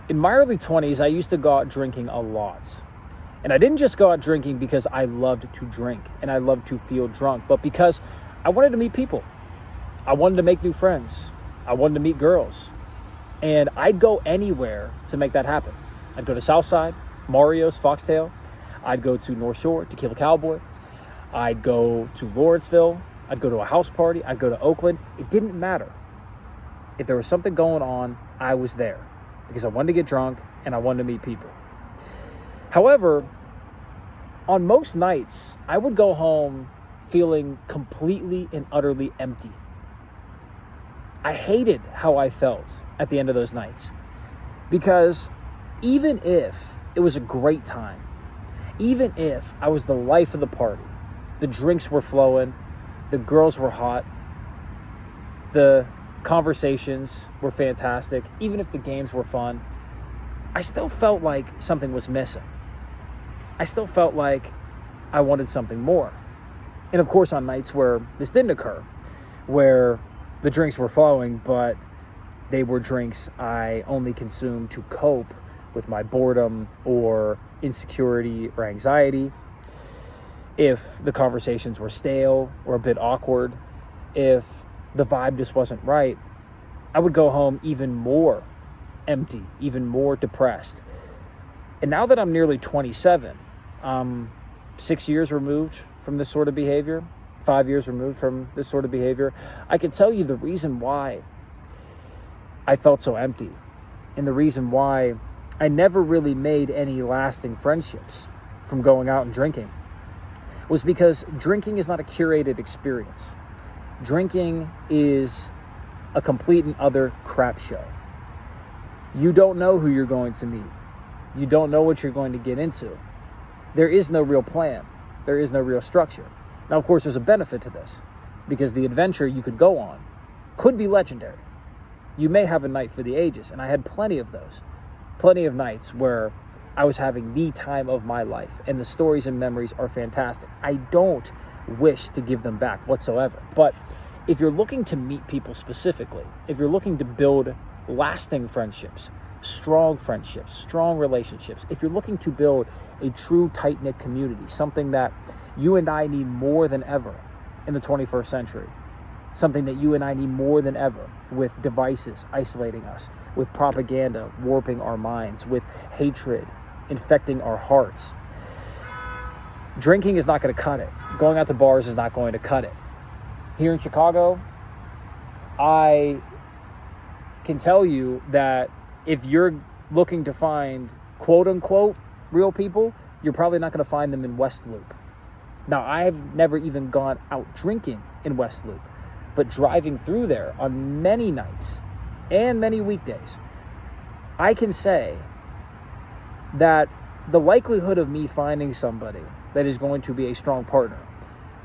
In my early 20s, I used to go out drinking a lot. And I didn't just go out drinking because I loved to drink and I loved to feel drunk, but because I wanted to meet people. I wanted to make new friends. I wanted to meet girls. And I'd go anywhere to make that happen. I'd go to Southside, Mario's, Foxtail. I'd go to North Shore, Tequila Cowboy. I'd go to Lawrenceville. I'd go to a house party. I'd go to Oakland. It didn't matter. If there was something going on, I was there because I wanted to get drunk and I wanted to meet people. However, on most nights, I would go home feeling completely and utterly empty. I hated how I felt at the end of those nights because even if it was a great time, even if I was the life of the party, the drinks were flowing, the girls were hot, the conversations were fantastic, even if the games were fun, I still felt like something was missing. I still felt like I wanted something more. And of course, on nights where this didn't occur, where the drinks were flowing, but they were drinks I only consumed to cope with my boredom or insecurity or anxiety, if the conversations were stale or a bit awkward, if the vibe just wasn't right, I would go home even more empty, even more depressed. And now that I'm nearly 27, 6 years removed from this sort of behavior, 5 years removed from this sort of behavior, I can tell you the reason why I felt so empty and the reason why I never really made any lasting friendships from going out and drinking was because drinking is not a curated experience. Drinking is a complete and utter crap show. You don't know who you're going to meet. You don't know what you're going to get into. There is no real plan. There is no real structure. Now, of course, there's a benefit to this because the adventure you could go on could be legendary. You may have a night for the ages, and I had plenty of those. Plenty of nights where I was having the time of my life, and the stories and memories are fantastic. I don't wish to give them back whatsoever. But if you're looking to meet people specifically, if you're looking to build lasting friendships, strong relationships, if you're looking to build a true tight-knit community, something that you and I need more than ever in the 21st century, something that you and I need more than ever with devices isolating us, with propaganda warping our minds, with hatred infecting our hearts, drinking is not going to cut it. Going out to bars is not going to cut it. Here in Chicago, I can tell you that if you're looking to find quote-unquote real people, you're probably not going to find them in West Loop. Now, I've never even gone out drinking in West Loop, but driving through there on many nights and many weekdays, I can say that the likelihood of me finding somebody that is going to be a strong partner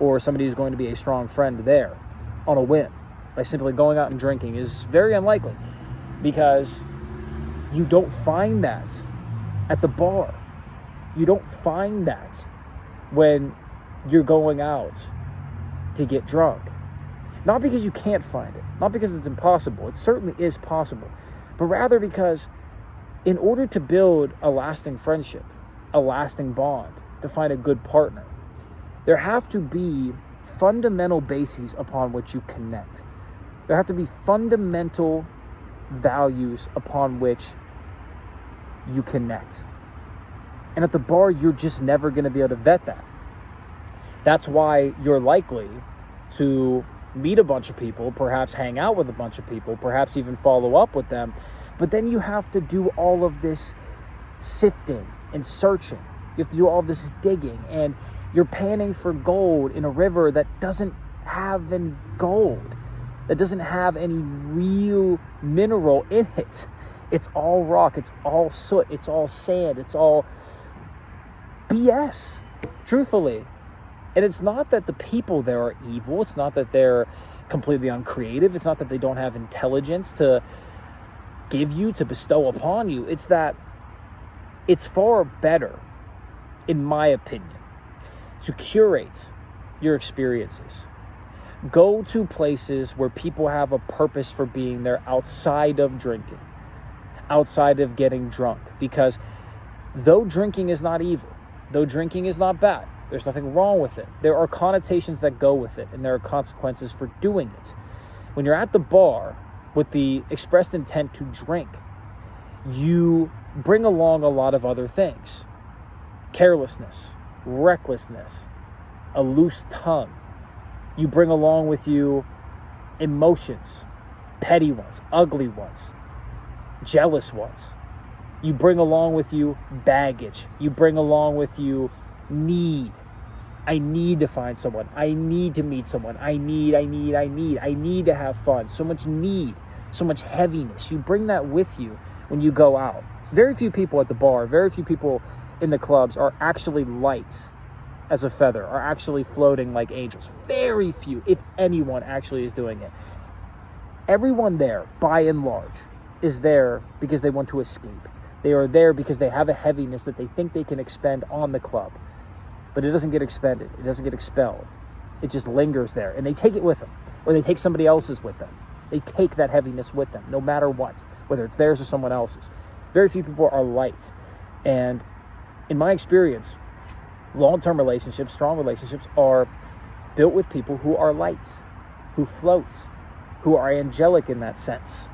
or somebody who's going to be a strong friend there on a whim by simply going out and drinking is very unlikely because you don't find that at the bar. You don't find that when you're going out to get drunk. Not because you can't find it, not because it's impossible. It certainly is possible, but rather because in order to build a lasting friendship, a lasting bond, to find a good partner, there have to be fundamental bases upon which you connect. There have to be fundamental values upon which you connect. And at the bar, you're just never going to be able to vet that. That's why you're likely to meet a bunch of people, perhaps hang out with a bunch of people, perhaps even follow up with them. But then you have to do all of this sifting and searching. You have to do all this digging, and you're panning for gold in a river that doesn't have any gold, that doesn't have any real mineral in it. It's all rock, it's all soot, it's all sand, it's all BS, truthfully. And it's not that the people there are evil. It's not that they're completely uncreative. It's not that they don't have intelligence to give you, to bestow upon you. It's that it's far better, in my opinion, to curate your experiences. Go to places where people have a purpose for being there outside of drinking, outside of getting drunk. Because though drinking is not evil, though drinking is not bad, there's nothing wrong with it. There are connotations that go with it, and there are consequences for doing it. When you're at the bar with the expressed intent to drink, you bring along a lot of other things. Carelessness, recklessness, a loose tongue. You bring along with you emotions, petty ones, ugly ones, jealous ones. You bring along with you baggage. You bring along with you need. I need to find someone. I need to meet someone. I need to have fun. So much need, so much heaviness. You bring that with you when you go out. Very few people at the bar, very few people in the clubs are actually light as a feather, are actually floating like angels. Very few, if anyone, actually is doing it. Everyone there, by and large, is there because they want to escape. They are there because they have a heaviness that they think they can expend on the club. But it doesn't get expended. It doesn't get expelled. It just lingers there. And they take it with them. Or they take somebody else's with them. They take that heaviness with them, no matter what. Whether it's theirs or someone else's. Very few people are light. And in my experience, long-term relationships, strong relationships, are built with people who are light. Who float. Who are angelic in that sense.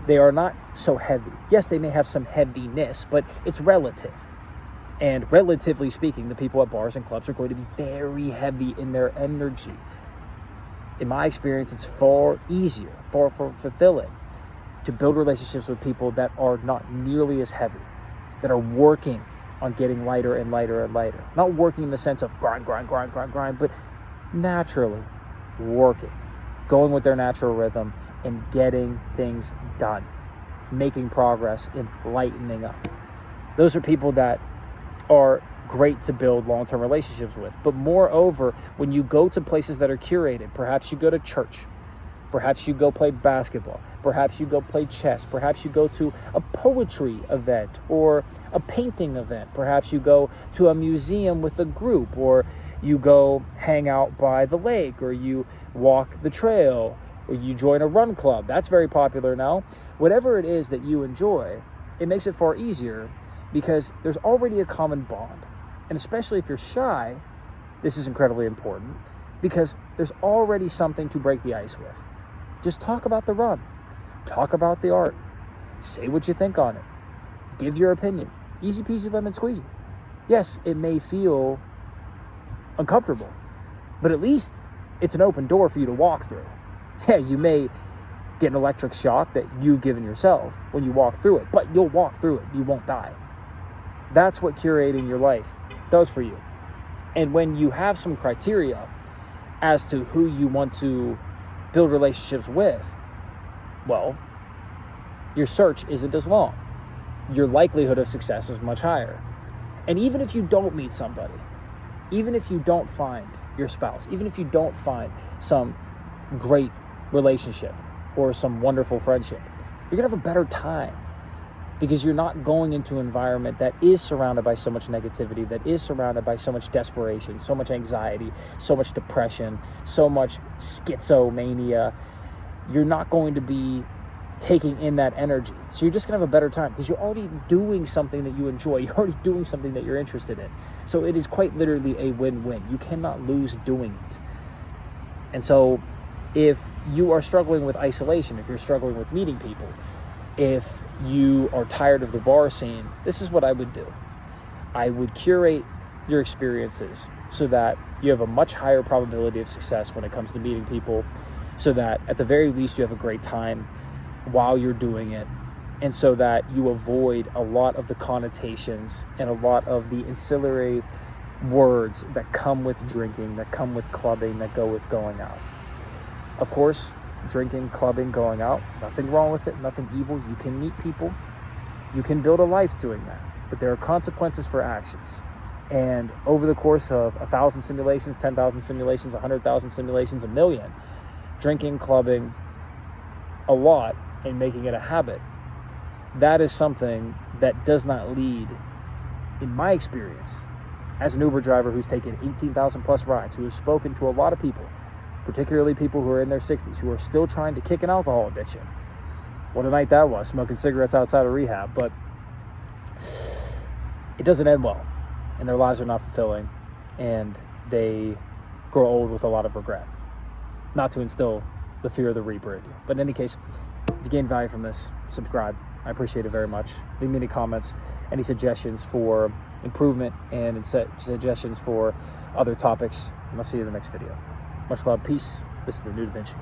They are not so heavy. Yes, they may have some heaviness, but it's relative. And relatively speaking, the people at bars and clubs are going to be very heavy in their energy. In my experience, it's far easier, far fulfilling to build relationships with people that are not nearly as heavy, that are working on getting lighter and lighter and lighter. Not working in the sense of grind, but naturally working, going with their natural rhythm and getting things done, making progress and lightening up. Those are people that are great to build long-term relationships with. But moreover, when you go to places that are curated, perhaps you go to church, perhaps you go play basketball, perhaps you go play chess, perhaps you go to a poetry event or a painting event, perhaps you go to a museum with a group, or you go hang out by the lake, or you walk the trail, or you join a run club. That's very popular now. Whatever it is that you enjoy, it makes it far easier because there's already a common bond. And especially if you're shy, this is incredibly important because there's already something to break the ice with. Just talk about the run. Talk about the art. Say what you think on it. Give your opinion. Easy peasy lemon squeezy. Yes, it may feel uncomfortable, but at least it's an open door for you to walk through. Yeah, you may get an electric shock that you've given yourself when you walk through it, but you'll walk through it. You won't die. That's what curating your life does for you. And when you have some criteria as to who you want to build relationships with, well, your search isn't as long. Your likelihood of success is much higher. And even if you don't meet somebody, even if you don't find your spouse, even if you don't find some great relationship or some wonderful friendship, you're going to have a better time because you're not going into an environment that is surrounded by so much negativity, that is surrounded by so much desperation, so much anxiety, so much depression, so much schizomania. You're not going to be taking in that energy. So you're just going to have a better time because you're already doing something that you enjoy. You're already doing something that you're interested in. So it is quite literally a win-win. You cannot lose doing it. And so if you are struggling with isolation, if you're struggling with meeting people, if you are tired of the bar scene, this is what I would do. I would curate your experiences so that you have a much higher probability of success when it comes to meeting people, so that at the very least you have a great time while you're doing it, and so that you avoid a lot of the connotations and a lot of the ancillary words that come with drinking, that come with clubbing, that go with going out. Of course, drinking, clubbing, going out, nothing wrong with it, nothing evil. You can meet people. You can build a life doing that. But there are consequences for actions. And over the course of 1,000 simulations, 10,000 simulations, 100,000 simulations, 1,000,000, drinking, clubbing a lot and making it a habit, that is something that does not lead, in my experience, as an Uber driver who's taken 18,000 plus rides, who has spoken to a lot of people, particularly people who are in their 60s, who are still trying to kick an alcohol addiction. What a night that was, smoking cigarettes outside of rehab. But it doesn't end well, and their lives are not fulfilling, and they grow old with a lot of regret. Not to instill the fear of the reaper in you. But in any case, if you gain value from this, subscribe. I appreciate it very much. Leave me any comments, any suggestions for improvement, and suggestions for other topics. And I'll see you in the next video. Much love. Peace. This is The New Da Vinci.